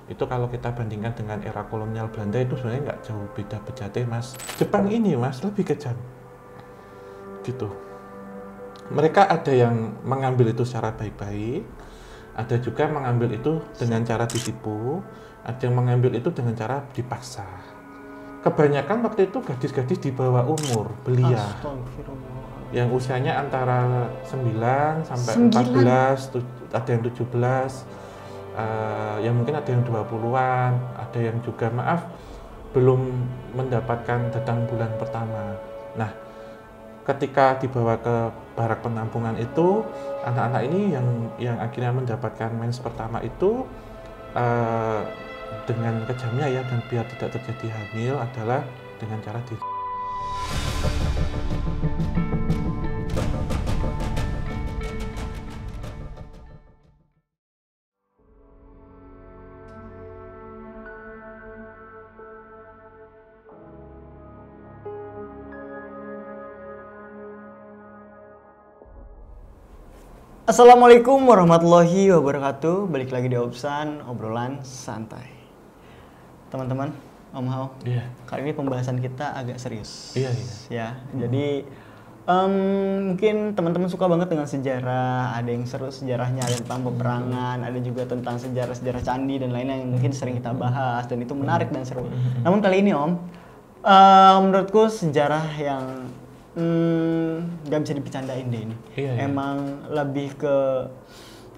Itu kalau kita bandingkan dengan era kolonial Belanda itu sebenarnya nggak jauh beda bejatnya mas. Jepang ini mas lebih kejam gitu. Mereka ada yang mengambil itu secara baik-baik, ada juga mengambil itu dengan cara ditipu, ada yang mengambil itu dengan cara dipaksa. Kebanyakan waktu itu gadis-gadis di bawah umur belia yang usianya antara 9 sampai 14, ada yang 17, yang mungkin ada yang 20-an, ada yang juga maaf belum mendapatkan datang bulan pertama. Nah, ketika dibawa ke barak penampungan itu, anak-anak ini yang akhirnya mendapatkan mens pertama itu dengan kejamnya ya, dan biar tidak terjadi hamil adalah dengan cara di Assalamualaikum warahmatullahi wabarakatuh. Balik lagi di Obsan, obrolan santai. Teman-teman, Om Hao. Iya. Kali ini pembahasan kita agak serius. Iya. Ya, jadi mungkin teman-teman suka banget dengan sejarah. Ada yang seru sejarahnya, ada tentang peperangan, ada juga tentang sejarah-sejarah candi dan lainnya yang mungkin sering kita bahas dan itu menarik dan seru. Namun kali ini Om, menurutku sejarah yang nggak bisa dibercandain deh ini. Iya. Emang lebih ke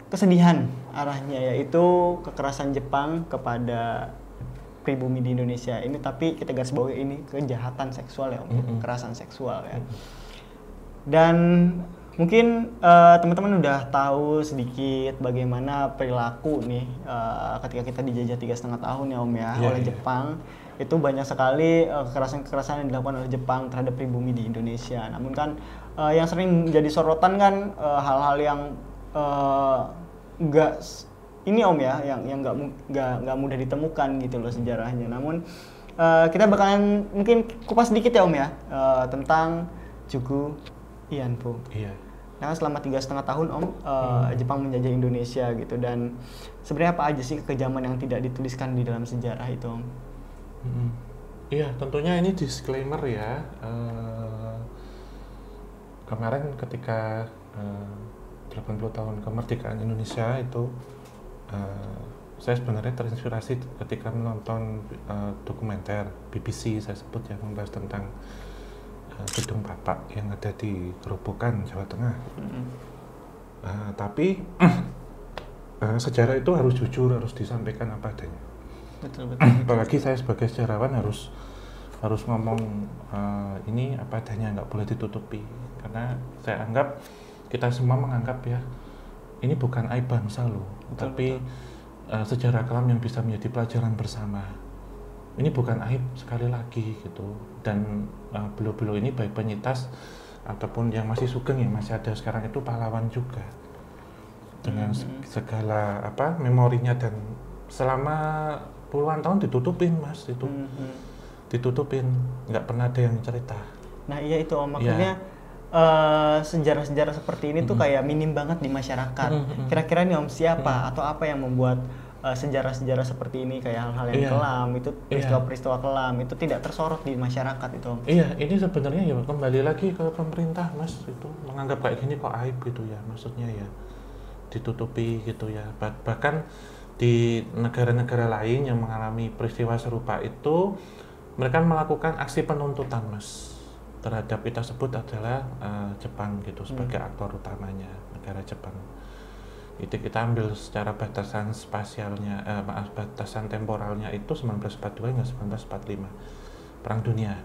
kesedihan arahnya, yaitu kekerasan Jepang kepada pribumi di Indonesia ini. Tapi kita garis bawahi ini kejahatan seksual ya, kekerasan seksual ya. Dan mungkin teman-teman udah tahu sedikit bagaimana perilaku nih ketika kita dijajah 3,5 tahun ya Om ya, oleh Jepang. Itu banyak sekali kekerasan-kekerasan yang dilakukan oleh Jepang terhadap pribumi di Indonesia. Namun kan yang sering menjadi sorotan kan hal-hal yang nggak ini Om ya, yang nggak mudah ditemukan gitu loh sejarahnya. Namun kita bakalan mungkin kupas sedikit ya Om ya tentang Juku Ianpo. Iya. Nah, selama 3,5 tahun Om Jepang menjajah Indonesia gitu, dan sebenarnya apa aja sih kekejaman yang tidak dituliskan di dalam sejarah itu Om? Iya, tentunya ini disclaimer ya. Kemarin ketika 80 tahun kemerdekaan Indonesia itu saya sebenarnya terinspirasi ketika menonton dokumenter BBC, saya sebut ya, membahas tentang Gedung Bapak yang ada di Gerobokan, Jawa Tengah. Tapi sejarah itu harus jujur, harus disampaikan apa adanya. Betul. Apalagi saya sebagai sejarawan harus ngomong ini apa adanya, nggak boleh ditutupi. Karena saya anggap, kita semua menganggap ya, ini bukan aib bangsa loh, tapi sejarah kelam yang bisa menjadi pelajaran bersama. Ini bukan aib sekali lagi gitu. Dan beliau-beliau ini baik penyitas ataupun yang masih sugeng yang masih ada sekarang itu pahlawan juga. Dengan segala memorinya, dan selama puluhan tahun ditutupin mas itu. Ditutupin, nggak pernah ada yang cerita. Nah iya itu Om, maksudnya sejarah-sejarah seperti ini tuh kayak minim banget di masyarakat. Kira-kira nih Om, siapa atau apa yang membuat sejarah-sejarah seperti ini, kayak hal-hal yang kelam itu, peristiwa-peristiwa kelam itu tidak tersorot di masyarakat itu Om? Iya, ini sebenarnya ya kembali lagi ke pemerintah mas, itu menganggap kayak gini kok aib gitu ya, maksudnya ya ditutupi gitu ya. Bahkan di negara-negara lain yang mengalami peristiwa serupa itu, mereka melakukan aksi penuntutan mas terhadap, kita sebut adalah Jepang gitu sebagai aktor utamanya, negara Jepang. Itu kita ambil secara batasan spasialnya, batasan temporalnya itu 1942 hingga 1945, Perang Dunia.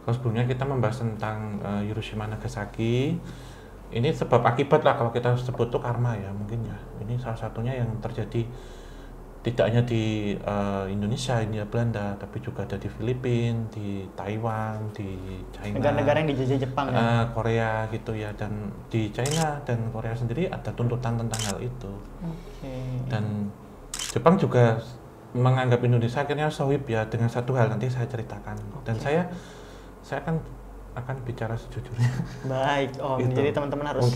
Kalau sebelumnya kita membahas tentang Hiroshima Nagasaki, ini sebab akibat lah kalau kita sebut tuh karma ya mungkin ya. Ini salah satunya yang terjadi tidak hanya di Indonesia, India, Belanda, tapi juga ada di Filipina, di Taiwan, di China. Negara-negara yang dijajah Jepang ya? Korea gitu ya, dan di China dan Korea sendiri ada tuntutan tentang hal itu. Dan Jepang juga menganggap Indonesia akhirnya sohib ya, dengan satu hal nanti saya ceritakan. Dan saya akan bicara sejujurnya. Baik Om, gitu. Jadi teman-teman harus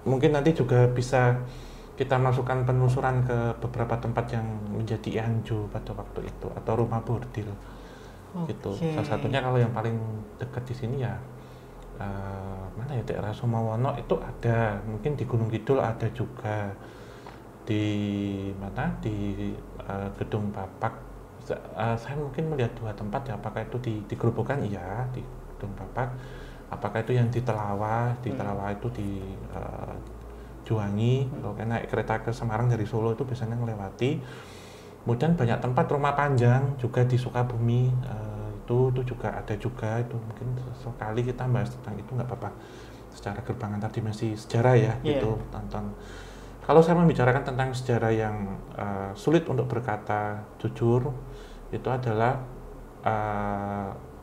mungkin nanti juga bisa kita masukkan penelusuran ke beberapa tempat yang menjadi Ianju pada waktu itu atau rumah bordil gitu. Salah satunya kalau yang paling dekat di sini ya mana ya, daerah Sumawono itu ada, mungkin di Gunung Kidul ada juga, di mana di Gedung Bapak. Saya mungkin melihat 2 tempat ya, apakah itu di Gerobokan, iya di Gedung Bapak, apakah itu yang di Telawa itu di Juwangi. Kalau naik kereta ke Semarang dari Solo itu biasanya melewati. Kemudian banyak tempat rumah panjang juga di Sukabumi, itu juga ada juga. Itu mungkin sekali kita bahas tentang itu nggak apa-apa, secara gerbang antar dimensi sejarah ya. Itu tentang, kalau saya membicarakan tentang sejarah yang sulit untuk berkata jujur, itu adalah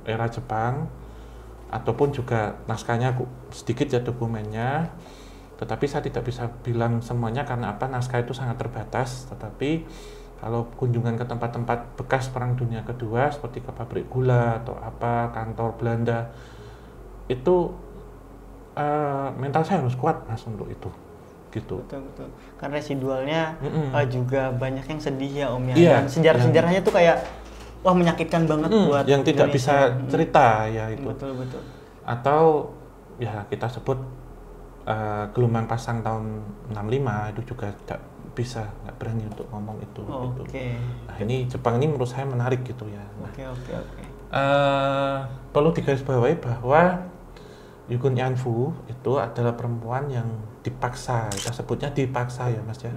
era Jepang, ataupun juga naskahnya sedikit ya dokumennya, tetapi saya tidak bisa bilang semuanya karena apa, naskah itu sangat terbatas. Tetapi kalau kunjungan ke tempat-tempat bekas Perang Dunia Kedua seperti ke pabrik gula atau apa, kantor Belanda, itu mental saya harus kuat Mas untuk itu gitu. Betul. Karena residualnya juga banyak yang sedih ya Om ya. Iya, Dan sejarah-sejarahnya tuh kayak wah menyakitkan banget buat yang tidak Indonesia. bisa cerita ya itu. Betul. Atau ya kita sebut gelombang pasang tahun 65 itu juga tidak bisa, nggak berani untuk ngomong itu gitu. Nah ini Jepang ini menurut saya menarik gitu ya. Nah, perlu digarisbawahi bahwa Yukun Yanfu itu adalah perempuan yang dipaksa, kita sebutnya dipaksa ya Mas ya,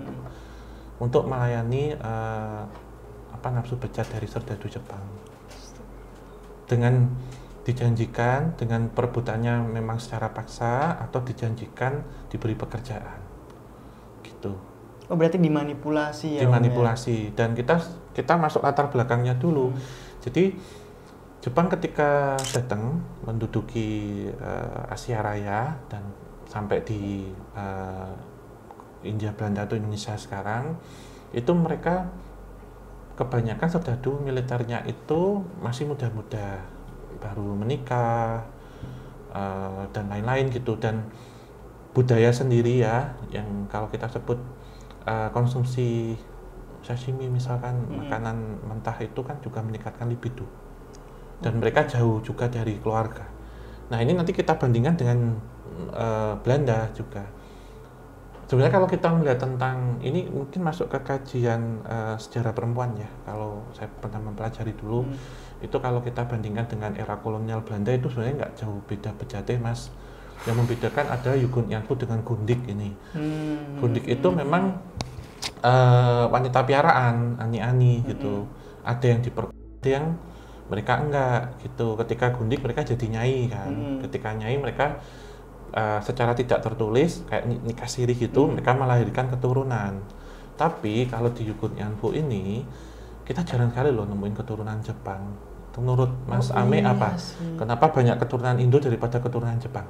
untuk melayani nafsu bejat dari serdadu Jepang, dengan dijanjikan, dengan perebutannya memang secara paksa, atau dijanjikan diberi pekerjaan gitu. Oh berarti dimanipulasi ya? Dimanipulasi. Dan kita masuk latar belakangnya dulu. Jadi Jepang ketika datang menduduki Asia Raya dan sampai di Hindia Belanda atau Indonesia sekarang, itu mereka kebanyakan serdadu militernya itu masih muda-muda, baru menikah dan lain-lain gitu. Dan budaya sendiri ya, yang kalau kita sebut konsumsi sashimi misalkan, makanan mentah itu kan juga meningkatkan libido, dan mereka jauh juga dari keluarga. Nah ini nanti kita bandingkan dengan Belanda juga. Sebenarnya kalau kita melihat tentang ini mungkin masuk ke kajian sejarah perempuan ya, kalau saya pernah mempelajari dulu, itu kalau kita bandingkan dengan era kolonial Belanda itu sebenarnya nggak jauh beda bejatnya Mas. Yang membedakan ada Yukun Yanfu dengan Gundik ini. Gundik itu memang wanita piaraan, ani-ani gitu. Ada yang diperkosa, yang mereka enggak gitu. Ketika Gundik mereka jadi nyai kan. Ketika nyai mereka secara tidak tertulis kayak nikah siri gitu, mereka melahirkan keturunan. Tapi kalau di Yukun Yanfu ini kita jarang sekali loh nemuin keturunan Jepang. Menurut Mas Ame apa? Kenapa banyak keturunan Indo daripada keturunan Jepang?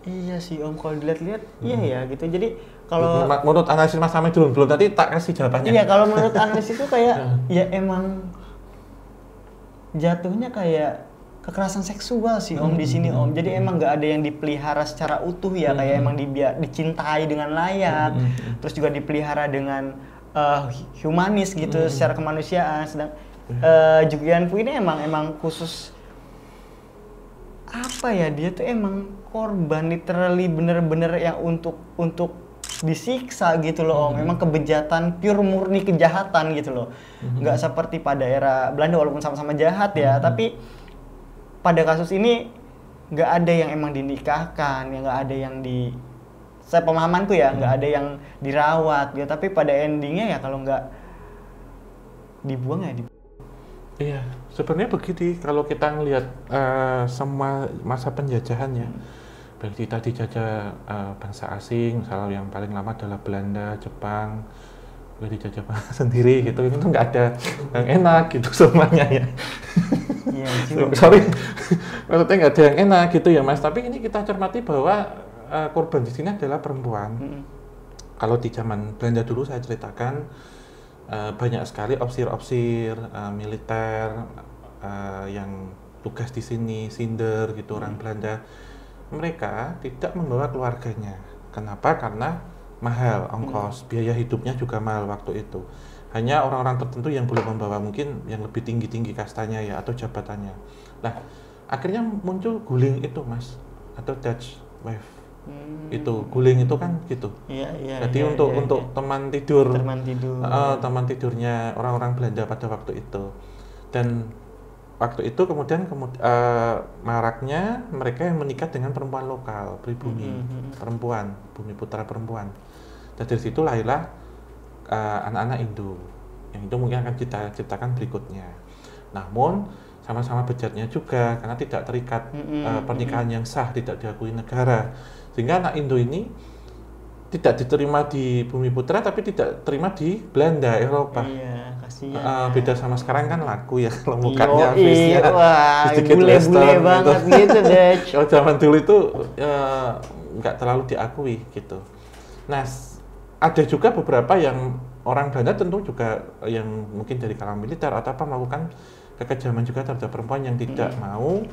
Iya sih Om, kalau dilihat-lihat iya ya gitu. Jadi kalau menurut analisis Mas Ame dulu, belum tadi tak kasih jawabannya. Iya, kalau menurut analisis itu kayak ya emang jatuhnya kayak kekerasan seksual sih Om di sini Om. Jadi emang nggak ada yang dipelihara secara utuh ya, kayak emang dicintai dengan layak, terus juga dipelihara dengan humanis gitu, secara kemanusiaan. Sedang Yukun Yanfu ini emang khusus apa ya, dia tuh emang korban literally bener-bener yang untuk disiksa gitu loh Om. Memang kebejatan, pure murni kejahatan gitu loh. Nggak seperti pada era Belanda walaupun sama-sama jahat ya, tapi pada kasus ini nggak ada yang emang dinikahkan, ya nggak ada yang saya pemahamanku ya, nggak ada yang dirawat gitu. Tapi pada endingnya ya kalau nggak dibuang ya Iya, sebenarnya begitu. Kalau kita ngelihat semua masa penjajahan ya, baik kita dijajah bangsa asing, misalnya yang paling lama adalah Belanda, Jepang, dijajah bangsa sendiri gitu, itu nggak ada yang enak gitu semuanya ya. Iya, sorry, maksudnya nggak ada yang enak gitu ya Mas. Tapi ini kita cermati bahwa korban di sini adalah perempuan. Kalau di zaman Belanda dulu saya ceritakan, banyak sekali opsir-opsir militer yang tugas di sini, Sinder gitu, orang Belanda. Mereka tidak membawa keluarganya. Kenapa? Karena mahal ongkos, biaya hidupnya juga mahal waktu itu. Hanya orang-orang tertentu yang boleh membawa, mungkin yang lebih tinggi-tinggi kastanya ya atau jabatannya. Nah, akhirnya muncul guling itu Mas, atau Dutch wave. Itu guling itu kan gitu. Jadi untuk teman tidur, teman tidurnya orang-orang Belanda pada waktu itu. Dan waktu itu kemudian maraknya mereka yang menikah dengan perempuan lokal, pribumi, perempuan, bumi putra perempuan. Dan dari situ lahirlah anak-anak Indo. Yang itu mungkin akan kita ceritakan berikutnya. Namun sama-sama bejatnya juga karena tidak terikat pernikahan yang sah, tidak diakui negara. Sehingga anak Indo ini tidak diterima di Bumi Putra tapi tidak terima di Belanda, Eropa. Iya, kasihan. Beda sama sekarang kan laku ya kalau mukanya face-nya sedikit bule western banget gitu deh. Kalau zaman dulu itu nggak terlalu diakui gitu. Nah, ada juga beberapa yang orang Belanda tentu juga yang mungkin dari kalangan militer atau apa melakukan kekejaman juga terhadap perempuan yang tidak mau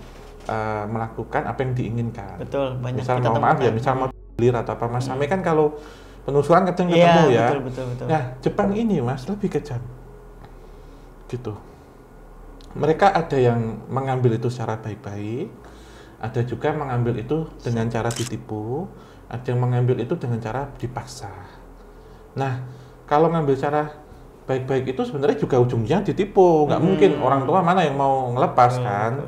melakukan apa yang diinginkan. Betul, banyak misal kita mau maaf ya, misal mau lir atau apa Mas Same kan kalau penelusuran kadang ketemu ya. Betul. Nah, Jepang ini Mas lebih kejam. Gitu. Mereka ada yang mengambil itu secara baik-baik, ada juga mengambil itu dengan cara ditipu, ada yang mengambil itu dengan cara dipaksa. Nah, kalau ngambil cara baik-baik itu sebenarnya juga ujungnya ditipu, nggak mungkin orang tua mana yang mau ngelepas kan.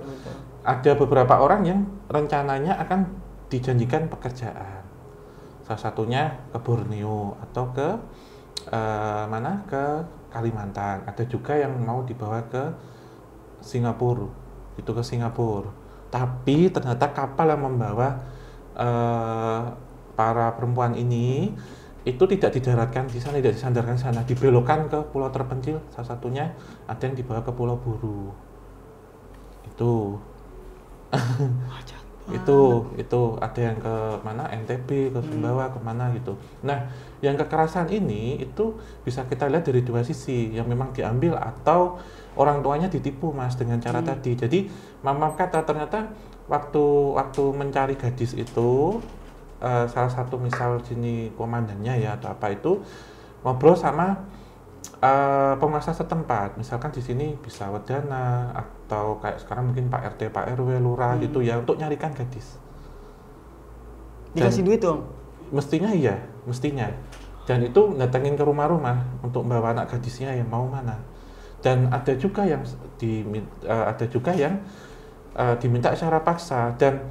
Ada beberapa orang yang rencananya akan dijanjikan pekerjaan, salah satunya ke Borneo atau ke ke Kalimantan. Ada juga yang mau dibawa ke Singapura, itu ke Singapura. Tapi ternyata kapal yang membawa para perempuan ini itu tidak didaratkan di sana, tidak disandarkan di sana, dibelokkan ke pulau terpencil. Salah satunya ada yang dibawa ke Pulau Buru. Itu itu ada yang ke mana, NTB, ke Sumbawa, kemana gitu. Nah, yang kekerasan ini itu bisa kita lihat dari dua sisi, yang memang diambil atau orang tuanya ditipu Mas dengan cara tadi. Jadi mama kata ternyata waktu mencari gadis itu salah satu misal sini komandannya ya atau apa itu ngobrol sama penguasa setempat, misalkan di sini bisa wedana atau kayak sekarang mungkin Pak RT, Pak RW, lurah gitu ya untuk nyarikan gadis. Dikasih duit dong? Mestinya iya, mestinya. Dan itu datengin ke rumah-rumah untuk membawa anak gadisnya yang mau mana. Dan ada juga yang diminta secara paksa dan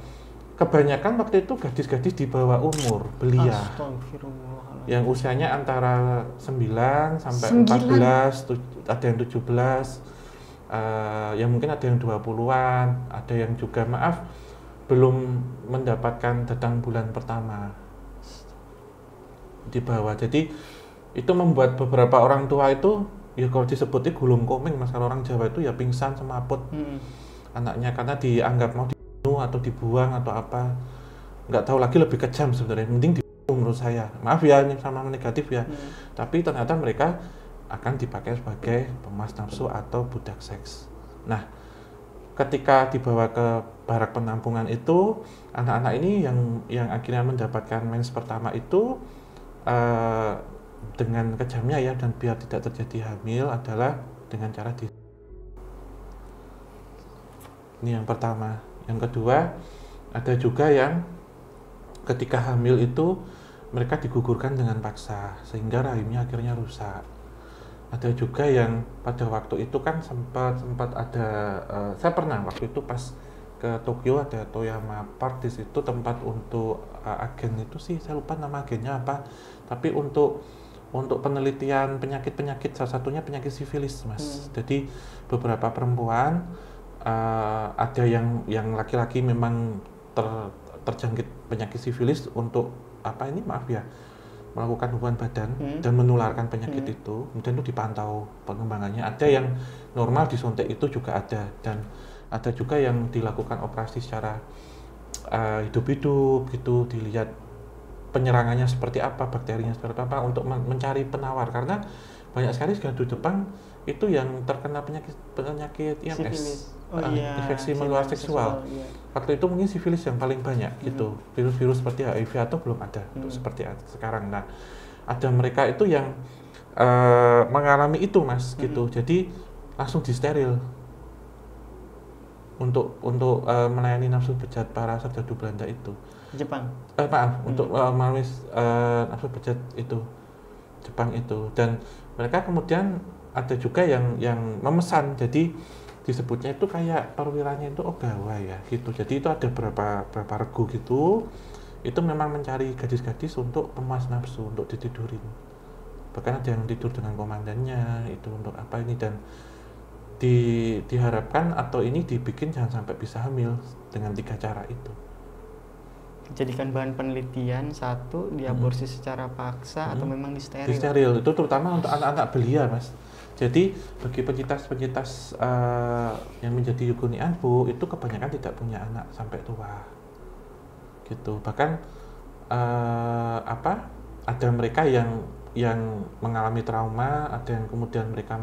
kebanyakan waktu itu gadis-gadis di bawah umur belia. Yang usianya antara 9 sampai 14, ada yang 17, yang mungkin ada yang 20-an, ada yang juga maaf belum mendapatkan datang bulan pertama di bawah. Jadi itu membuat beberapa orang tua itu ya kalau disebutnya gulung komeng Mas, kalau orang Jawa itu ya pingsan semaput anaknya karena dianggap mau dibunuh atau dibuang atau apa, nggak tahu lagi, lebih kejam sebenarnya. Mending menurut saya, maaf ya ini sama negatif ya, tapi ternyata mereka akan dipakai sebagai pemas nafsu atau budak seks. Nah, ketika dibawa ke barak penampungan itu, anak-anak ini yang akhirnya mendapatkan mens pertama itu dengan kejamnya ya, dan biar tidak terjadi hamil adalah dengan cara ini yang pertama. Yang kedua, ada juga yang ketika hamil itu mereka digugurkan dengan paksa sehingga rahimnya akhirnya rusak. Ada juga yang pada waktu itu kan sempat ada saya pernah waktu itu pas ke Tokyo ada Toyama Park, di situ tempat untuk agen itu sih saya lupa nama agennya apa, tapi untuk penelitian penyakit salah satunya penyakit sifilis Mas. Jadi beberapa perempuan ada yang laki-laki memang terjangkit penyakit sifilis untuk apa ini maaf ya melakukan hubungan badan dan menularkan penyakit itu, kemudian itu dipantau pengembangannya. Ada yang normal disuntik itu juga ada, dan ada juga yang dilakukan operasi secara hidup-hidup gitu, dilihat penyerangannya seperti apa, bakterinya seperti apa untuk mencari penawar, karena banyak sekali gardu Jepang itu yang terkena penyakit IMS, Sifilis. Oh iya, infeksi menular seksual. iya. Waktu itu mungkin sifilis yang paling banyak gitu. Virus-virus seperti HIV atau belum ada untuk seperti sekarang. Nah, ada mereka itu yang mengalami itu Mas gitu. Jadi langsung disteril untuk melayani nafsu bejat para serdadu Belanda itu. Jepang. Untuk melalui nafsu bejat itu Jepang itu. Dan mereka kemudian ada juga yang memesan, jadi disebutnya itu kayak perwiranya itu Ogawa ya gitu. Jadi itu ada berapa regu gitu, itu memang mencari gadis-gadis untuk pemuas nafsu, untuk ditidurin. Bahkan ada yang tidur dengan komandannya, itu untuk apa ini, dan diharapkan atau ini dibikin jangan sampai bisa hamil dengan 3 cara itu. Dijadikan bahan penelitian, satu diaborsi secara paksa atau memang disteril. Disteril itu terutama untuk anak-anak belia Mas. Jadi bagi penyintas yang menjadi yukuni anfu itu kebanyakan tidak punya anak sampai tua, gitu. Bahkan ada mereka yang mengalami trauma, ada yang kemudian mereka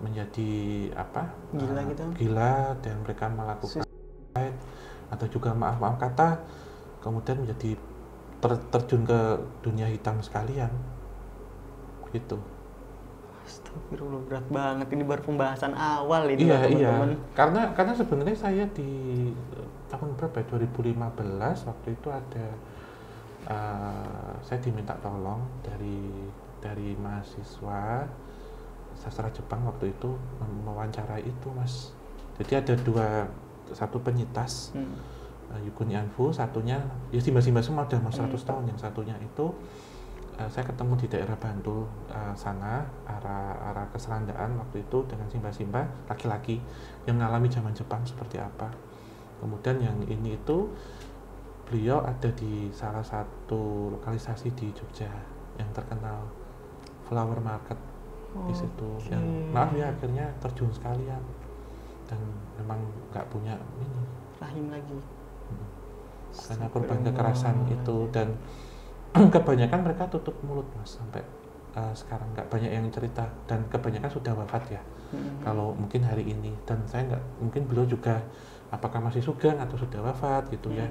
menjadi Gila gitu. gila, dan mereka melakukan atau juga maaf kata kemudian menjadi terjun ke dunia hitam sekalian, gitu. Astagfirullah, berat banget, ini baru pembahasan awal ini teman-teman. Karena sebenarnya saya di tahun berapa ya, 2015 waktu itu ada saya diminta tolong dari mahasiswa sastra Jepang waktu itu mewawancarai itu Mas. Jadi ada satu penyintas yukuni anfu, satunya ya simba-simba semua udah 100 tahun, yang satunya itu saya ketemu di daerah Bantul sana, arah Keserandaan waktu itu, dengan simba-simba laki-laki yang mengalami zaman Jepang seperti apa. Kemudian yang ini itu beliau ada di salah satu lokalisasi di Jogja yang terkenal, Flower Market di situ. Yang maaf ya akhirnya terjun sekalian dan memang nggak punya ini rahim lagi. Karena korban kekerasan itu, dan kebanyakan mereka tutup mulut Mas sampai sekarang nggak banyak yang cerita, dan kebanyakan sudah wafat ya. Kalau mungkin hari ini, dan saya nggak mungkin beliau juga apakah masih sugeng atau sudah wafat gitu ya.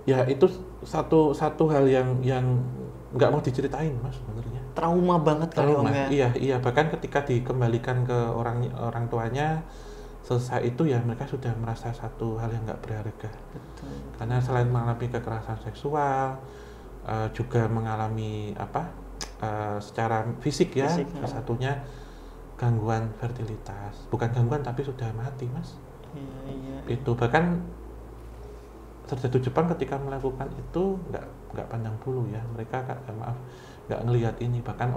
Ya itu satu hal yang nggak mau diceritain Mas sebenarnya. Trauma banget kali Om ya. Iya, bahkan ketika dikembalikan ke orang tuanya selesai itu ya mereka sudah merasa satu hal yang nggak berharga. Betul. Karena selain mengalami kekerasan seksual, juga mengalami secara fisik ya, salah satunya gangguan fertilitas. Bukan gangguan tapi sudah mati Mas. Iya. Itu bahkan serdadu Jepang ketika melakukan itu nggak pandang bulu ya, mereka nggak ngelihat ini. Bahkan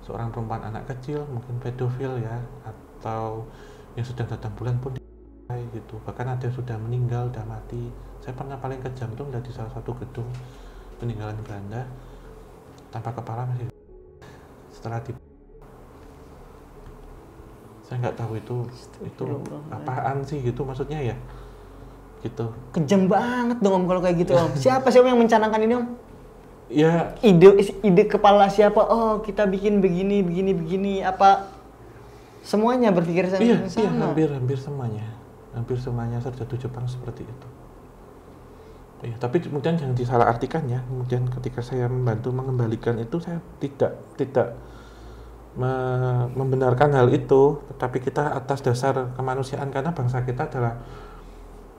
seorang perempuan anak kecil mungkin pedofil ya, atau yang sedang datang bulan pun gitu. Bahkan ada yang sudah meninggal, sudah mati. Saya pernah paling kejam itu di salah satu gedung peninggalan Belanda, tanpa kepala masih setelah saya nggak tahu itu apaan sih gitu maksudnya ya, gitu. Kejam banget dong Om kalau kayak gitu Om. Siapa sih Om yang mencanangkan ini Om? Ya ide kepala siapa? Oh kita bikin begini apa? Semuanya berpikir sama. Iya, hampir semuanya serdadu Jepang seperti itu. Ya, tapi kemudian jangan disalahartikan ya. Kemudian ketika saya membantu mengembalikan itu, saya tidak membenarkan hal itu, tetapi kita atas dasar kemanusiaan, karena bangsa kita adalah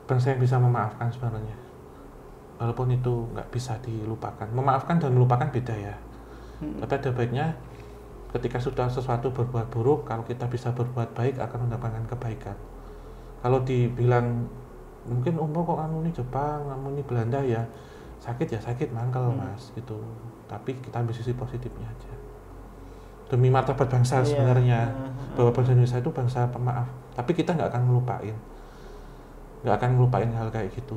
bangsa yang bisa memaafkan sebenarnya. Walaupun itu nggak bisa dilupakan. Memaafkan dan melupakan beda ya. Tapi ada baiknya ketika sudah sesuatu berbuat buruk, kalau kita bisa berbuat baik akan mendapatkan kebaikan. Kalau dibilang mungkin kok kamu ini Jepang, kamu ini Belanda ya sakit mangkel Mas gitu. Tapi kita ambil sisi positifnya aja. Demi martabat bangsa sebenarnya, bahwa bangsa Indonesia itu bangsa pemaaf. Tapi kita nggak akan ngelupain hal kayak gitu.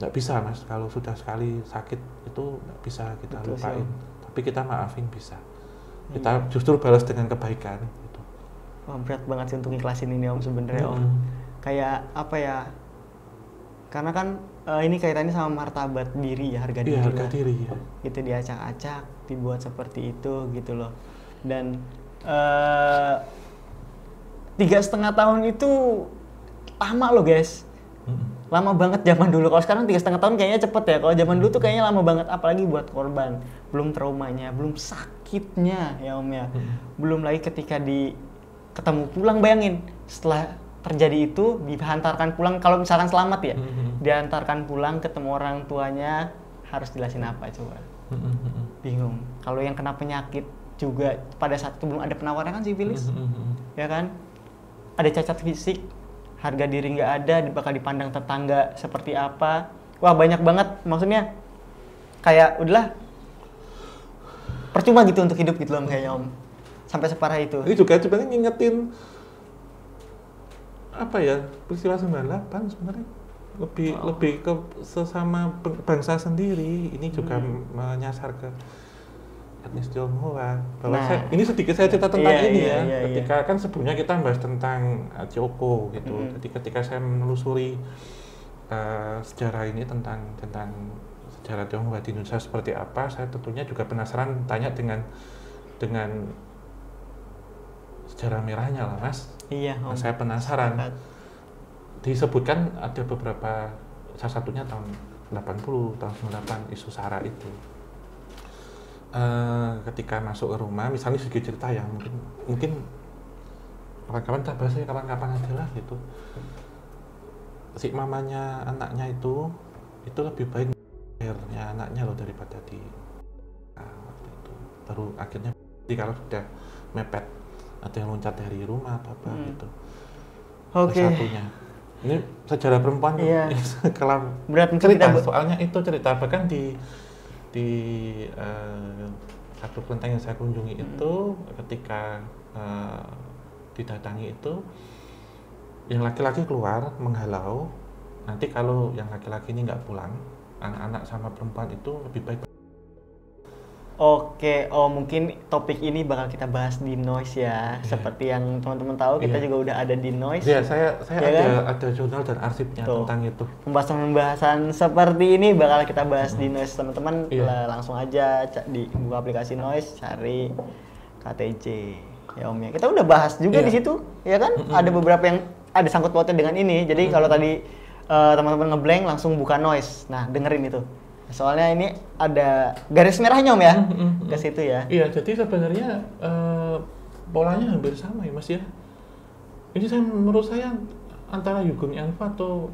Nggak bisa Mas, kalau sudah sekali sakit itu nggak bisa kita lupain. Tapi kita maafin bisa. Kita justru balas dengan kebaikan gitu. Wah, berat banget sih untuk ikhlasin ini Om sebenarnya Om. Kayak apa ya, Karena kan ini kaitannya sama martabat diri ya, harga diri. Iya, harga lah. diri ya. Itu diacak-acak, dibuat seperti itu gitu loh. Dan 3,5 tahun itu lama loh guys. Lama banget zaman dulu. Kalau sekarang 3,5 tahun kayaknya cepet ya. Kalau zaman dulu tuh kayaknya lama banget, apalagi buat korban. Belum traumanya, belum sakitnya ya Om ya. Belum lagi ketika ketemu pulang, bayangin setelah terjadi itu dihantarkan pulang, kalau misalkan selamat ya, diantarkan pulang ketemu orang tuanya, harus jelasin apa coba? Bingung. Kalau yang kena penyakit juga pada saat itu belum ada penawaran kan sifilis, ya kan? Ada cacat fisik, harga diri nggak ada, bakal dipandang tetangga seperti apa? Wah banyak banget, maksudnya kayak udahlah percuma gitu untuk hidup gitu loh kayaknya Om. Sampai separah itu. Ini juga sebenarnya ngingetin apa ya, peristiwa 98 sebenarnya lebih ke sesama bangsa sendiri. Ini juga menyasar ke etnis Tionghoa. Bahwa ini sedikit saya cerita tentang ini ya. Ketika kan sebelumnya kita bahas tentang Joko gitu. Jadi ketika saya menelusuri sejarah ini tentang sejarah Tionghoa di Indonesia seperti apa, saya tentunya juga penasaran tanya dengan sejarah merahnya lah Mas. Iya, Nah, saya penasaran. Disebutkan ada beberapa, salah satunya tahun 80, tahun 98 isu SARA itu. Ketika masuk ke rumah, misalnya sedikit cerita ya, mungkin kawan-kawan tak bahas ya kapan-kapan aja lah gitu. Si mamanya anaknya itu lebih baik akhirnya anaknya loh daripada waktu itu. Baru akhirnya kalau sudah mepet, ada yang loncat dari rumah atau apa gitu. Oke. Satunya. Ini sejarah perempuan kelam. Berat cerita soalnya itu cerita bahkan di satu kelenteng yang saya kunjungi itu ketika didatangi itu yang laki-laki keluar menghalau. Nanti kalau yang laki-laki ini nggak pulang, anak-anak sama perempuan itu lebih baik. Oke, mungkin topik ini bakal kita bahas di Noise ya. Seperti yang teman-teman tahu, kita juga udah ada di Noise. Iya, saya ada jurnal dan arsipnya tentang itu. Pembahasan seperti ini bakal kita bahas di Noise, teman-teman. Langsung aja buka aplikasi Noise, cari KTJ. Ya Om ya. Kita udah bahas juga di situ, ya kan? Ada beberapa yang ada sangkut pautnya dengan ini. Jadi kalau tadi teman-teman ngeblank, langsung buka Noise. Nah, dengerin itu. Soalnya ini ada garis merahnya Om ya, ke situ ya. Iya, jadi sebenarnya polanya hampir sama ya Mas ya. Ini menurut saya antara Yugong Yanfa atau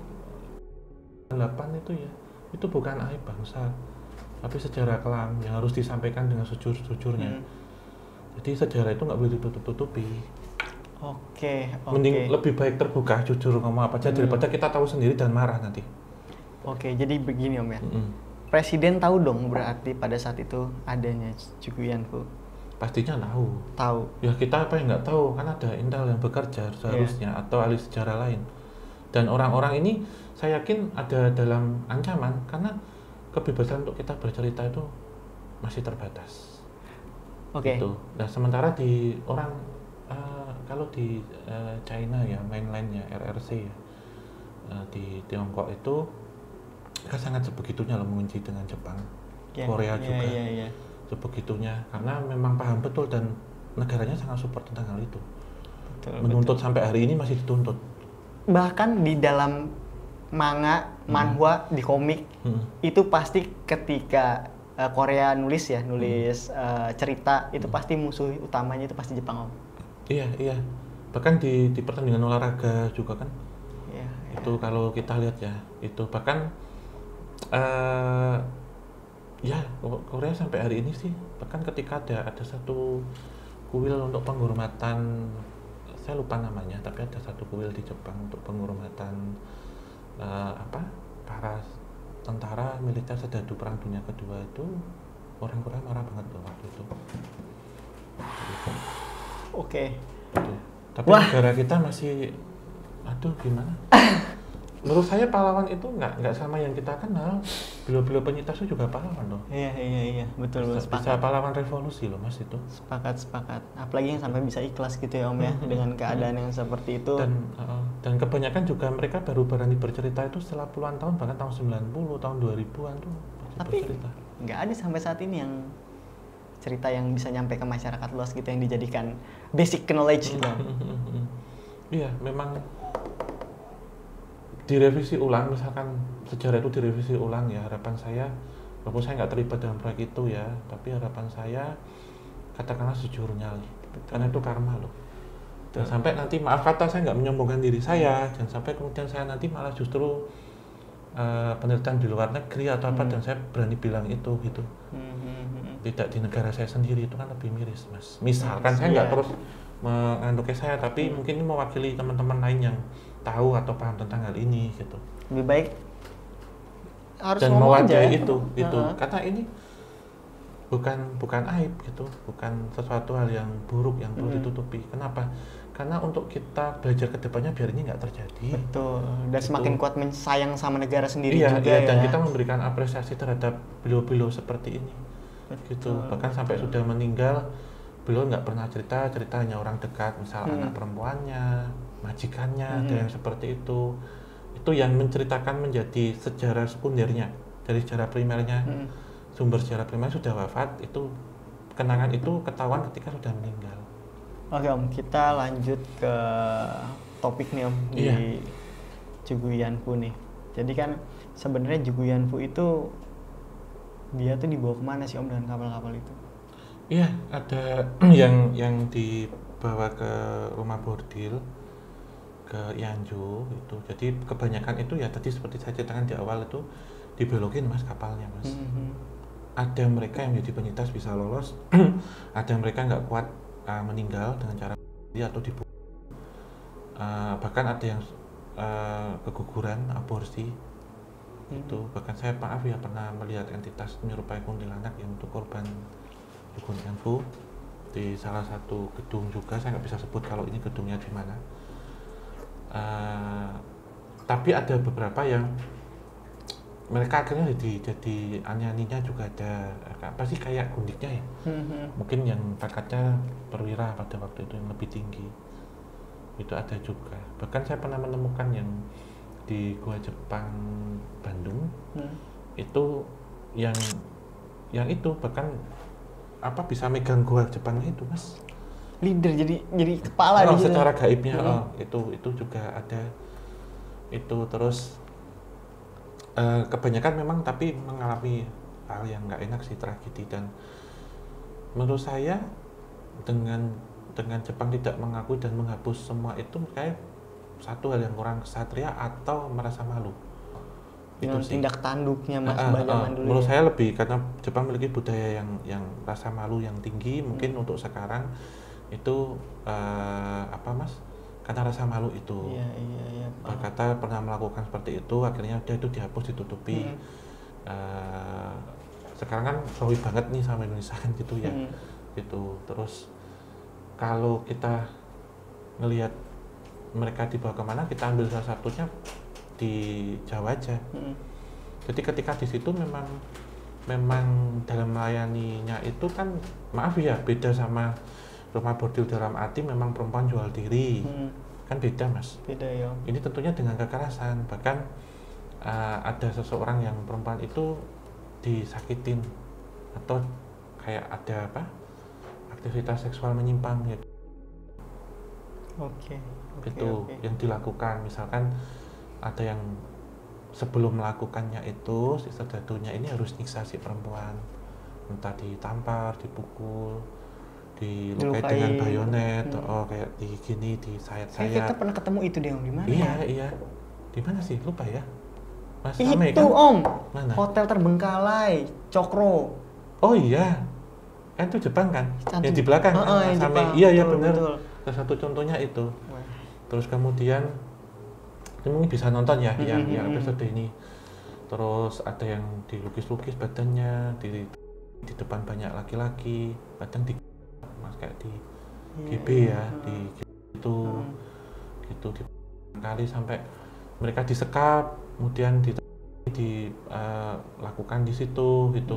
8 itu ya, itu bukan aib bangsa, tapi sejarah kelam yang harus disampaikan dengan sejujur-jujurnya. Jadi sejarah itu nggak boleh ditutup-tutupi. Oke. Mending lebih baik terbuka, jujur ngomong apa aja daripada kita tahu sendiri dan marah nanti. Oke, jadi begini Om ya. Presiden tahu dong berarti pada saat itu adanya Juguyanfu. Pastinya tahu. Tahu. Ya kita apa yang nggak tahu, kan ada intel yang bekerja seharusnya atau ahli sejarah lain. Dan orang-orang ini saya yakin ada dalam ancaman karena kebebasan untuk kita bercerita itu masih terbatas. Oke. Gitu. Nah sementara di kalau di China ya mainlandnya RRC ya di Tiongkok itu kan sangat sebegitunya loh mengunci dengan Jepang, Korea juga sebegitunya karena memang paham betul dan negaranya sangat support tentang hal itu. Menuntut sampai hari ini masih dituntut. Bahkan di dalam manhwa, di komik itu pasti ketika Korea nulis cerita itu pasti musuh utamanya itu pasti Jepang Om. Iya. Bahkan di pertandingan olahraga juga kan. Itu kalau kita lihat ya, itu bahkan Korea sampai hari ini sih bahkan ketika ada satu kuil untuk penghormatan, saya lupa namanya, tapi ada satu kuil di Jepang untuk penghormatan para tentara militer serdadu Perang Dunia Kedua itu orang Korea marah banget loh waktu itu. Oke. Tapi negara kita masih, aduh gimana? menurut saya pahlawan itu nggak sama yang kita kenal. Beliau-beliau penyintas itu juga pahlawan loh. Iya, betul, Bisa sepakat. pahlawan revolusi loh mas itu. Sepakat. Apalagi yang sampai bisa ikhlas gitu ya Om ya, dengan keadaan yang seperti itu. Dan kebanyakan juga mereka baru berani bercerita itu setelah puluhan tahun, bahkan tahun 90, tahun 2000-an tuh Tapi bercerita. nggak ada sampai saat ini yang cerita yang bisa nyampe ke masyarakat luas gitu, yang dijadikan basic knowledge gitu. Iya, memang direvisi ulang, misalkan sejarah itu direvisi ulang ya. Harapan saya, walaupun saya nggak terlibat dalam proyek itu ya, tapi harapan saya katakanlah sejujurnya, karena itu karma loh. Jangan sampai nanti, maaf kata, saya nggak menyombongkan diri saya, jangan sampai kemudian saya nanti malah justru penelitian di luar negeri atau apa, dan saya berani bilang itu gitu. Tidak di negara saya sendiri, itu kan lebih miris mas. Misalkan saya nggak terus mengandungnya saya, tapi mungkin ini mewakili teman-teman lain yang tahu atau paham tentang hal ini gitu. Lebih baik harus Dan ngomong aja mewadahi ya. itu karena ini bukan aib gitu, bukan sesuatu hal yang buruk yang perlu ditutupi. Kenapa? Karena untuk kita belajar ke depannya biar ini nggak terjadi. Betul. Dan semakin kuat sayang sama negara sendiri Iya, juga ya. dan kita memberikan apresiasi terhadap beliau-beliau seperti ini. Gitu. Bahkan sampai sudah meninggal, beliau nggak pernah cerita hanya orang dekat, misal anak perempuannya, majikannya, dan yang seperti itu yang menceritakan menjadi sejarah sekundernya. Dari sejarah primernya, sumber sejarah primer sudah wafat, itu kenangan itu ketahuan ketika sudah meninggal. Oke Om, kita lanjut ke topik nih Om, di Juguyanfu nih. Jadi kan sebenarnya Juguyanfu itu dia tuh dibawa kemana sih Om dengan kapal-kapal itu? Iya, ada yang dibawa ke rumah bordil, ke Yanju itu. Jadi kebanyakan itu ya tadi seperti saya ceritakan di awal itu dibelokin mas kapalnya mas. Ada mereka yang menjadi penyintas bisa lolos, ada mereka nggak kuat meninggal dengan cara atau dibunuh. Bahkan ada yang keguguran, aborsi. Itu bahkan saya maaf ya pernah melihat entitas menyerupai kuntilanak yang untuk korban Juguyanfu di salah satu gedung juga. Saya nggak bisa sebut kalau ini gedungnya di mana. Tapi ada beberapa yang mereka akhirnya jadi aneh-anehnya juga ada, apa sih kayak gundiknya ya, mungkin yang pangkatnya perwira pada waktu itu yang lebih tinggi, itu ada juga. Bahkan saya pernah menemukan yang di Gua Jepang Bandung, itu yang itu bahkan apa bisa megang Gua Jepangnya itu mas, leader, jadi kepala di secara gaibnya. Itu juga ada itu. Terus kebanyakan memang tapi mengalami hal yang nggak enak sih, tragedi. Dan menurut saya dengan Jepang tidak mengakui dan menghapus semua itu kayak satu hal yang kurang kesatria atau merasa malu. Itu sih tindak tanduknya mas zaman dulu. Menurut saya lebih karena Jepang memiliki budaya yang rasa malu yang tinggi. Mungkin untuk sekarang itu apa mas, karena rasa malu itu. Iya. Kata pernah melakukan seperti itu, akhirnya dia itu dihapus, ditutupi. Sekarang kan jauh banget nih sama Indonesia kan gitu ya. Gitu. Terus kalau kita ngelihat mereka dibawa kemana, kita ambil salah satunya di Jawa aja. Jadi ketika di situ memang dalam melayaninya itu kan, maaf ya, beda sama rumah bordil dalam arti memang perempuan jual diri. Kan beda mas. Beda ya. Ini tentunya dengan kekerasan. Bahkan ada seseorang yang perempuan itu disakitin atau kayak ada apa, aktivitas seksual menyimpang gitu. Oke. Yang dilakukan. Misalkan ada yang sebelum melakukannya itu, si serdatunya ini harus nyiksa si perempuan, entah ditampar, dipukul, dilukai dengan bayonet, kayak disayat-sayat. Kita pernah ketemu itu deh Om, di mana? Iya. Di mana sih? Lupa ya. Mas itu kan? Om. Mana? Hotel Terbengkalai, Cokro. Oh iya. Kan itu Jepang kan? Cantik. Yang di belakang kan? Iya benar. Salah satu contohnya itu. Terus kemudian ini mungkin bisa nonton ya yang episode ini. Terus ada yang dilukis-lukis badannya di depan banyak laki-laki, kadang di mas kayak di GB ya, di itu gitu di kali sampai mereka disekap, kemudian dilakukan di situ gitu,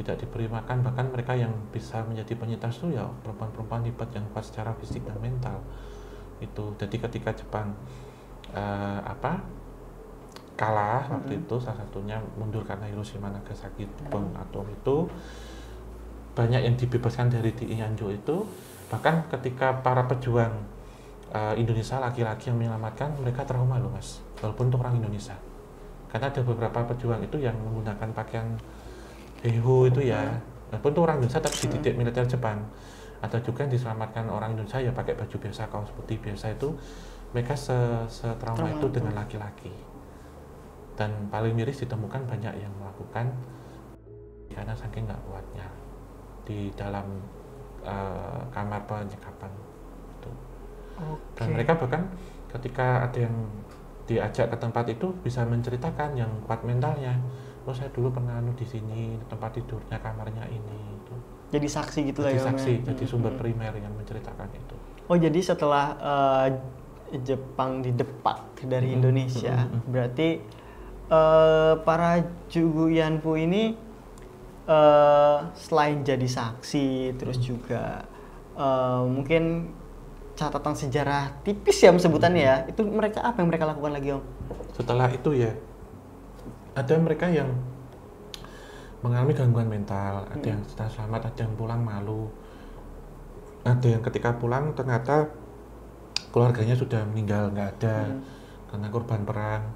tidak diberi makan. Bahkan mereka yang bisa menjadi penyintas itu ya perempuan-perempuan hebat yang kuat secara fisik dan mental itu. Jadi ketika Jepang kalah waktu itu, salah satunya mundur karena Hiroshima Nagasaki bom atom itu, banyak yang dibebaskan dari di Inanjo itu. Bahkan ketika para pejuang Indonesia laki-laki yang menyelamatkan, mereka trauma loh mas, walaupun itu orang Indonesia, karena ada beberapa pejuang itu yang menggunakan pakaian heiho itu ya, walaupun itu orang Indonesia tapi dididik militer Jepang. Ada juga yang diselamatkan orang Indonesia ya pakai baju biasa, kaos putih biasa itu. Mereka setrauma itu dengan laki-laki. Dan paling miris ditemukan banyak yang melakukan karena saking nggak kuatnya di dalam kamar penyekapan itu. Dan mereka bahkan ketika ada yang diajak ke tempat itu bisa menceritakan yang kuat mentalnya. Oh saya dulu pernah di sini, tempat tidurnya, kamarnya ini. Itu. Jadi saksi gitu lah ya. Jadi saksi, jadi sumber primer yang menceritakan itu. Oh jadi setelah Jepang didepak dari Indonesia, berarti para Juguyanfu ini selain jadi saksi, terus juga mungkin catatan sejarah tipis ya sebutannya ya, itu mereka apa yang mereka lakukan lagi Om? Setelah itu ya, ada mereka yang mengalami gangguan mental, ada yang setelah selamat, ada yang pulang malu, ada yang ketika pulang ternyata keluarganya sudah meninggal, nggak ada karena korban perang.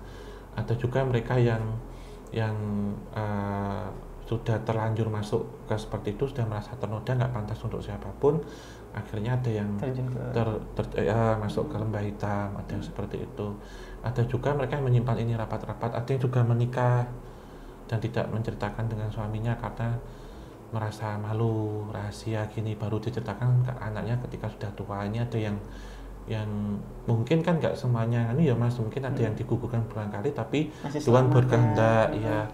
Ada juga mereka yang sudah terlanjur masuk ke seperti itu, sudah merasa ternoda, nggak pantas untuk siapapun, akhirnya ada yang masuk ke lembah hitam, ada yang seperti itu. Ada juga mereka yang menyimpan ini rapat-rapat, ada yang juga menikah dan tidak menceritakan dengan suaminya karena merasa malu, rahasia gini, baru diceritakan ke anaknya ketika sudah tua. Ini ada yang mungkin kan nggak semuanya ini ya mas, mungkin ada yang digugurkan berulang kali tapi Tuhan berkehendak ya.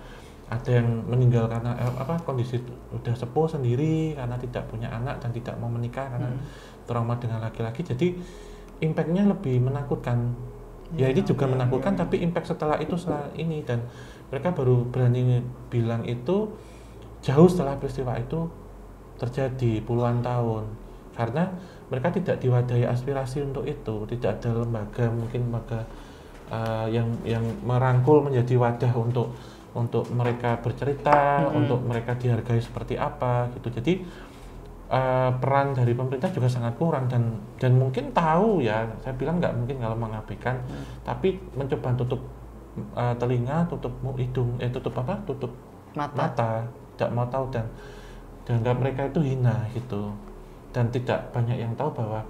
Ada yang meninggal karena kondisi udah sepuh sendiri karena tidak punya anak dan tidak mau menikah karena trauma dengan laki-laki. Jadi impactnya lebih menakutkan. Ya ini juga menakutkan, tapi impact setelah itu ini, dan mereka baru berani bilang itu jauh setelah peristiwa itu terjadi puluhan tahun, karena mereka tidak diwadahi aspirasi untuk itu, tidak ada lembaga yang merangkul menjadi wadah untuk mereka bercerita, untuk mereka dihargai seperti apa gitu. Jadi peran dari pemerintah juga sangat kurang, dan mungkin tahu ya, saya bilang nggak mungkin kalau mengabaikan, tapi mencoba tutup telinga, tutup hidung, tutup mata, tidak mau tahu, dan dianggap mereka itu hina gitu. Dan tidak banyak yang tahu bahwa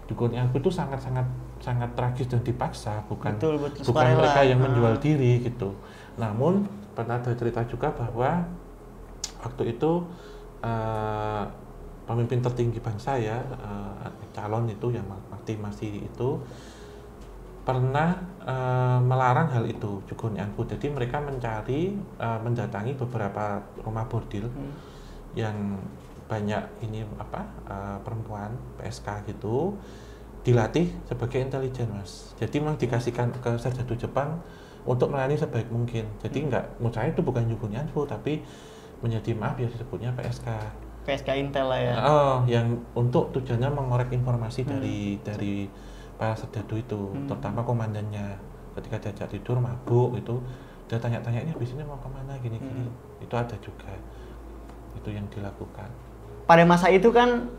Juguyanfu itu sangat tragis dan dipaksa, bukan mereka yang menjual diri gitu. Namun pernah ada cerita juga bahwa waktu itu pemimpin tertinggi bangsa ya, calon itu yang masih itu pernah melarang hal itu Juguyanfu. Jadi mereka mendatangi beberapa rumah bordil yang banyak ini perempuan PSK gitu, dilatih sebagai intelijen mas. Jadi memang dikasihkan ke Serjadu Jepang untuk melayani sebaik mungkin. Jadi menurut saya itu bukan Juguyanfu, tapi menjadi ya disebutnya PSK Intel lah ya. Yang untuk tujuannya mengorek informasi dari para serdadu itu, terutama komandannya. Ketika diajak tidur mabuk itu, dia tanya-tanya ini habis ini mau kemana gini-gini. Itu ada juga, itu yang dilakukan. Pada masa itu kan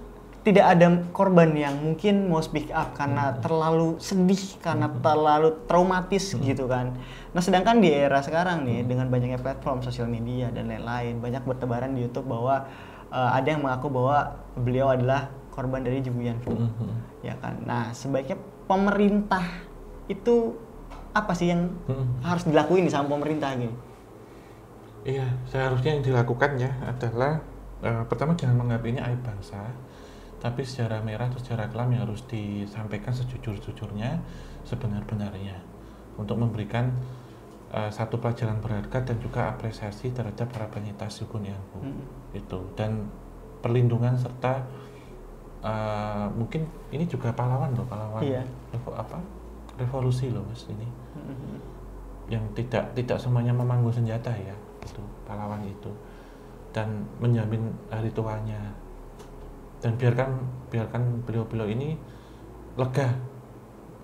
tidak ada korban yang mungkin mau speak up karena terlalu sedih, karena terlalu traumatis gitu kan. Nah sedangkan di era sekarang nih, dengan banyaknya platform sosial media dan lain-lain, banyak bertebaran di YouTube bahwa ada yang mengaku bahwa beliau adalah korban dari Juguyanfu, ya kan. Nah sebaiknya pemerintah itu apa sih yang harus dilakuin sama pemerintah gitu? Iya, seharusnya yang dilakukannya adalah pertama jangan menganggap ini aib bangsa, tapi sejarah merah atau sejarah kelam yang harus disampaikan sejujur-jujurnya, sebenar-benarnya, untuk memberikan satu pelajaran berharga dan juga apresiasi terhadap para penyintas Juguyanfu itu, dan perlindungan serta mungkin ini juga pahlawan revolusi loh mas ini, yang tidak semuanya memangku senjata ya, itu pahlawan itu, dan menjamin hari tuanya, dan biarkan beliau-beliau ini lega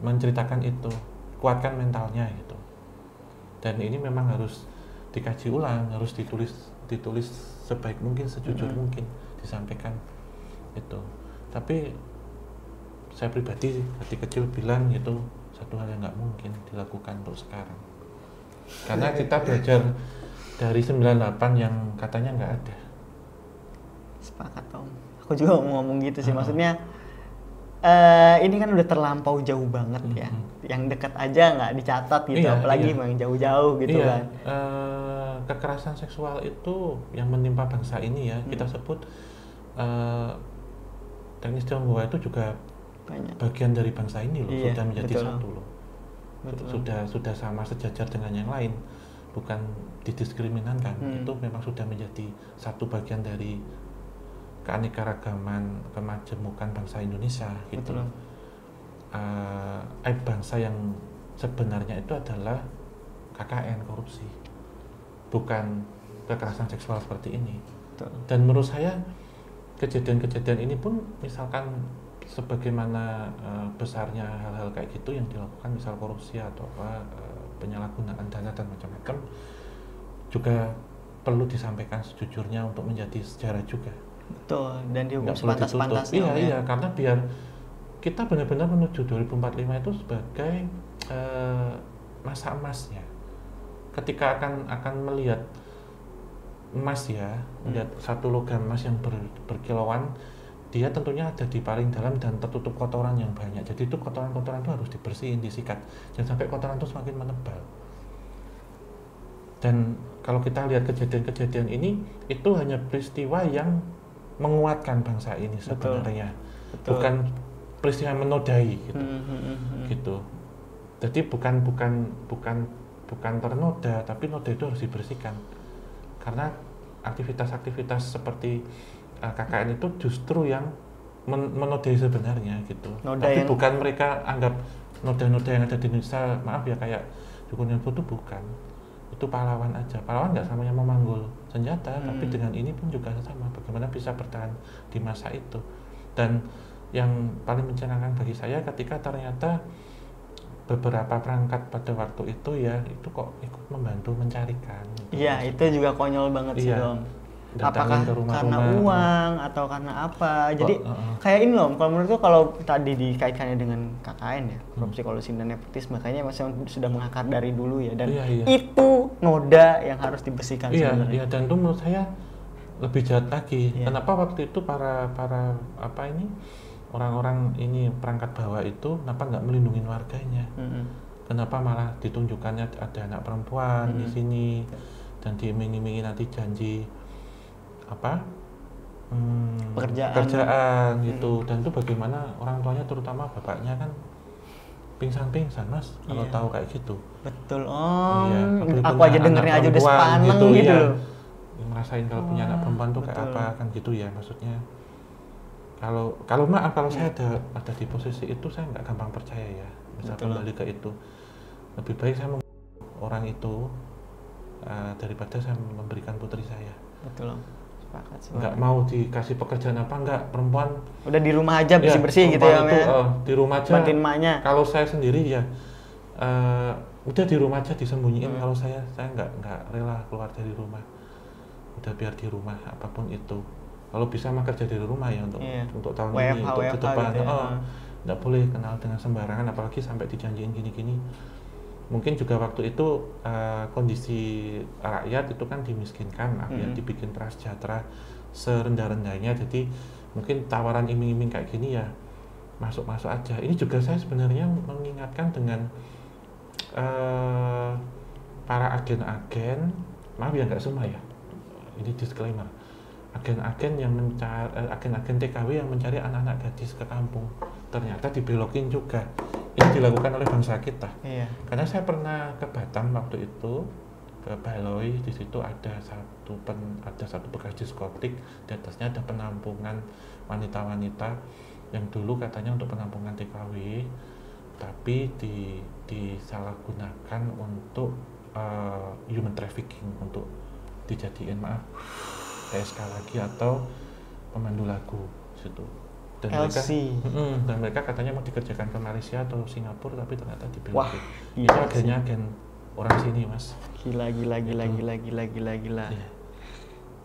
menceritakan itu, kuatkan mentalnya gitu. Dan ini memang harus dikaji ulang, harus ditulis sebaik mungkin, sejujur mungkin disampaikan itu. Tapi saya pribadi hati kecil bilang itu satu hal yang nggak mungkin dilakukan untuk sekarang, karena kita belajar dari 98 yang katanya nggak ada. Sepakat Om, aku juga mau ngomong gitu sih, maksudnya ini kan udah terlampau jauh banget ya, yang dekat aja nggak dicatat gitu, apalagi yang jauh-jauh gitu kan. Kekerasan seksual itu yang menimpa bangsa ini ya, kita sebut teknis Tionghoa itu juga banyak bagian dari bangsa ini loh, sudah menjadi satu loh, sudah sama sejajar dengan yang lain, bukan didiskriminasikan, itu memang sudah menjadi satu bagian dari keanekaragaman, kemajemukan bangsa Indonesia gitu. Bangsa yang sebenarnya itu adalah KKN, korupsi, bukan kekerasan seksual seperti ini. Dan menurut saya kejadian-kejadian ini pun, misalkan sebagaimana besarnya hal-hal kayak gitu yang dilakukan, misal korupsi atau penyalahgunaan dana dan macam-macam, juga perlu disampaikan sejujurnya untuk menjadi sejarah juga. Betul, dan dihukum sepantas-pantasnya. Iya, karena biar kita benar-benar menuju 2045 itu sebagai masa emasnya. Ketika akan melihat emas ya, melihat satu logam emas yang berkilauan, dia tentunya ada di paling dalam dan tertutup kotoran yang banyak. Jadi itu kotoran-kotoran itu harus dibersihin, disikat, jangan sampai kotoran itu semakin menebal. Dan kalau kita lihat kejadian-kejadian ini, itu hanya peristiwa yang menguatkan bangsa ini sebenarnya. Betul. Bukan peristiwa menodai gitu. Gitu. Jadi bukan ternoda, tapi noda itu harus dibersihkan. Karena aktivitas-aktivitas seperti KKN itu justru yang menodai sebenarnya gitu. Tapi bukan mereka anggap noda-noda yang ada di Indonesia, maaf ya, kayak Dukun Info itu bukan. Itu pahlawan aja. Pahlawan nggak samanya memanggul senjata, tapi dengan ini pun juga sama. Bagaimana bisa bertahan di masa itu. Dan yang paling mencengangkan bagi saya ketika ternyata beberapa perangkat pada waktu itu ya, itu kok ikut membantu mencarikan. Iya, itu juga konyol banget sih Dom. Apakah karena uang atau karena apa? Jadi kayak ini loh, kalau menurutku kalau tadi dikaitkannya dengan KKN ya, korupsi, kolusi dan nepotisme, kayaknya masih sudah mengakar dari dulu ya, dan itu noda yang harus dibersihkan sebenarnya. Iya, dan itu menurut saya lebih jahat lagi. Kenapa waktu itu para apa ini orang-orang ini perangkat bawah itu kenapa nggak melindungi warganya? Kenapa malah ditunjukkannya ada anak perempuan di sini dan diiming-imingi nanti janji pekerjaan gitu. Dan itu bagaimana orang tuanya, terutama bapaknya kan pingsan mas kalau tahu kayak gitu. Betul Om. Iya, aku aja dengernya aja udah sepaneng gitu loh. Ngerasain kalau punya anak perempuan tuh kayak apa kan gitu ya, maksudnya. Kalau maaf, kalau saya ada di posisi itu, saya nggak gampang percaya ya. Misal kembali ke itu, lebih baik saya orang itu daripada saya memberikan putri saya. Betul. Nggak mau dikasih pekerjaan apa, nggak, perempuan udah di rumah aja bersih-bersih gitu ya, di rumah aja bantuin emaknya. Kalau saya sendiri ya udah di rumah aja disembunyiin. Kalau saya nggak rela keluar dari rumah, udah biar di rumah apapun itu. Kalau bisa mah kerja dari rumah ya untuk tahun ini, untuk ke depan gitu ya. Nggak boleh kenal dengan sembarangan, apalagi sampai dijanjiin gini-gini. Mungkin juga waktu itu kondisi rakyat itu kan dimiskinkan, dibikin prasejahtera serendah-rendahnya. Jadi mungkin tawaran iming-iming kayak gini ya masuk-masuk aja. Ini juga saya sebenarnya mengingatkan dengan para agen-agen, maaf ya nggak semua ya, ini disclaimer, agen-agen yang mencari, agen-agen TKW yang mencari anak-anak gadis ke kampung, ternyata dibelokin juga. Ini dilakukan oleh bangsa kita. Iya. Karena saya pernah ke Batam waktu itu, ke Baloi, di situ ada satu bekas diskotik, di atasnya ada penampungan wanita-wanita yang dulu katanya untuk penampungan TKW. tapi disalahgunakan untuk human trafficking, untuk dijadiin PSK lagi atau pemandu lagu situ. Dan mereka katanya mau dikerjakan ke Malaysia atau Singapura, tapi ternyata dibeli. Wah, itu agen orang sini, Mas. Gila. Yeah.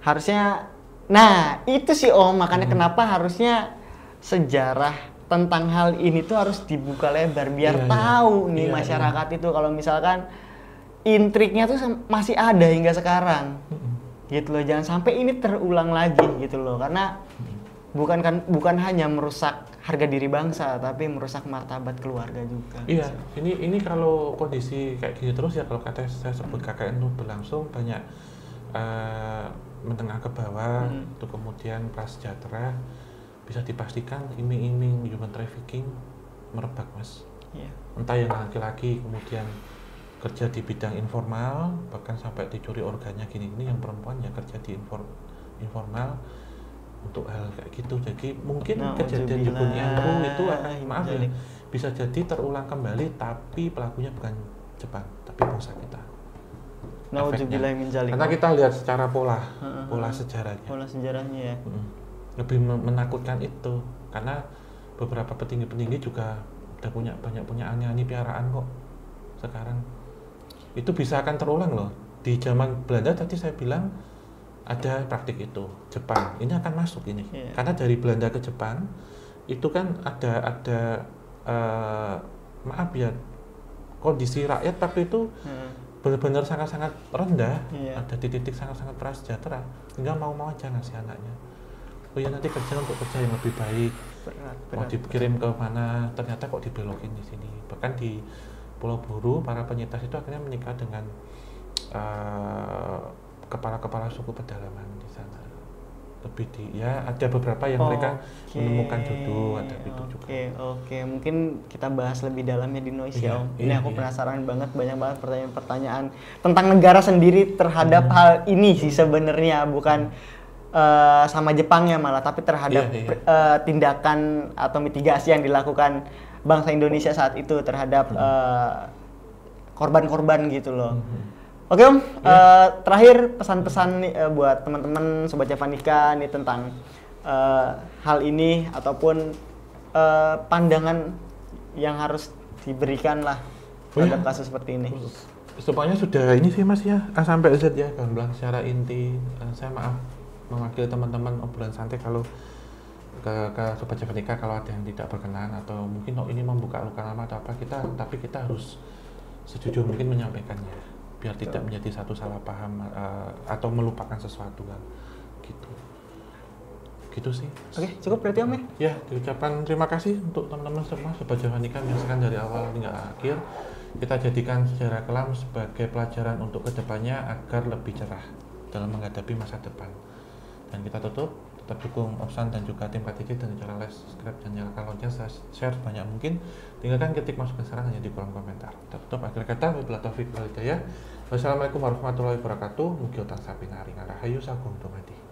Harusnya, nah itu sih Om, makanya kenapa harusnya sejarah tentang hal ini tuh harus dibuka lebar biar tahu nih masyarakat itu kalau misalkan intriknya tuh masih ada hingga sekarang. Gitu loh, jangan sampai ini terulang lagi gitu loh, karena bukan hanya merusak harga diri bangsa, tapi merusak martabat keluarga juga. Iya, ini kalau kondisi kayak gini terus ya, kalau kata saya sebut KKN itu berlangsung, banyak menengah ke bawah, itu kemudian prasejahtera, bisa dipastikan iming-iming human trafficking merebak, Mas. Iya. Entah yang laki-laki kemudian kerja di bidang informal, bahkan sampai dicuri organnya gini-gini, yang perempuan ya kerja di informal untuk hal kayak gitu. Jadi mungkin kejadian di Bunyangru itu bisa jadi terulang kembali, tapi pelakunya bukan Jepang, tapi bangsa kita. Karena kita lihat secara pola sejarahnya. Pola sejarahnya ya. Lebih menakutkan itu, karena beberapa petinggi-petinggi juga udah banyak punya ani-ani piaraan kok sekarang. Itu bisa akan terulang loh. Di zaman Belanda tadi saya bilang ada praktik itu. Jepang ini akan masuk ini. Karena dari Belanda ke Jepang itu kan ada kondisi rakyat waktu itu benar-benar sangat-sangat rendah. Ada di titik sangat-sangat prasejahtera, hingga mau-mau aja ngasih anaknya. Oh ya, nanti kerja untuk kerja yang lebih baik. Mau dikirim ke mana, ternyata kok dibelokin di sini. Bahkan di Pulau Buru, para penyintas itu akhirnya menikah dengan kepala-kepala suku pedalaman di sana. Ada beberapa yang mereka menemukan jodoh, ada itu juga. Oke. Mungkin kita bahas lebih dalamnya di Noise ya, Om. Ini aku penasaran banget, banyak banget pertanyaan-pertanyaan tentang negara sendiri terhadap hal ini sih sebenarnya, bukan sama Jepangnya malah, tapi terhadap tindakan atau mitigasi yang dilakukan bangsa Indonesia saat itu terhadap korban-korban gitu loh. Oke Om, terakhir pesan-pesan nih, buat teman-teman Sobat Javanika nih tentang hal ini, ataupun pandangan yang harus diberikan lah terhadap kasus seperti ini. Semuanya sudah ini sih Mas ya, A sampai Z ya, gamblang secara inti. Saya maaf mewakili teman-teman obrolan santai kalau ke Sobat Javanika kalau ada yang tidak berkenan, atau mungkin ini membuka luka lama atau apa, tapi kita harus sejujur mungkin menyampaikannya biar tidak menjadi satu salah paham atau melupakan sesuatu kan gitu sih. Oke, cukup berarti Om ya. Diucapkan terima kasih untuk teman-teman semua Sobat Javanika yang menyaksikan dari awal hingga akhir. Kita jadikan sejarah kelam sebagai pelajaran untuk kedepannya agar lebih cerah dalam menghadapi masa depan. Dan kita tetap dukung Opsan dan juga tim KTJ dengan cara like, subscribe, dan nyalakan lonceng, share banyak mungkin. Tinggalkan ketik masukan saran hanya di kolom komentar. Kita tutup akhir kata, wabillahi taufiq wal hidayah. Wassalamualaikum warahmatullahi wabarakatuh. Mugi utang sapi nari ngarahayu sagung dumadi.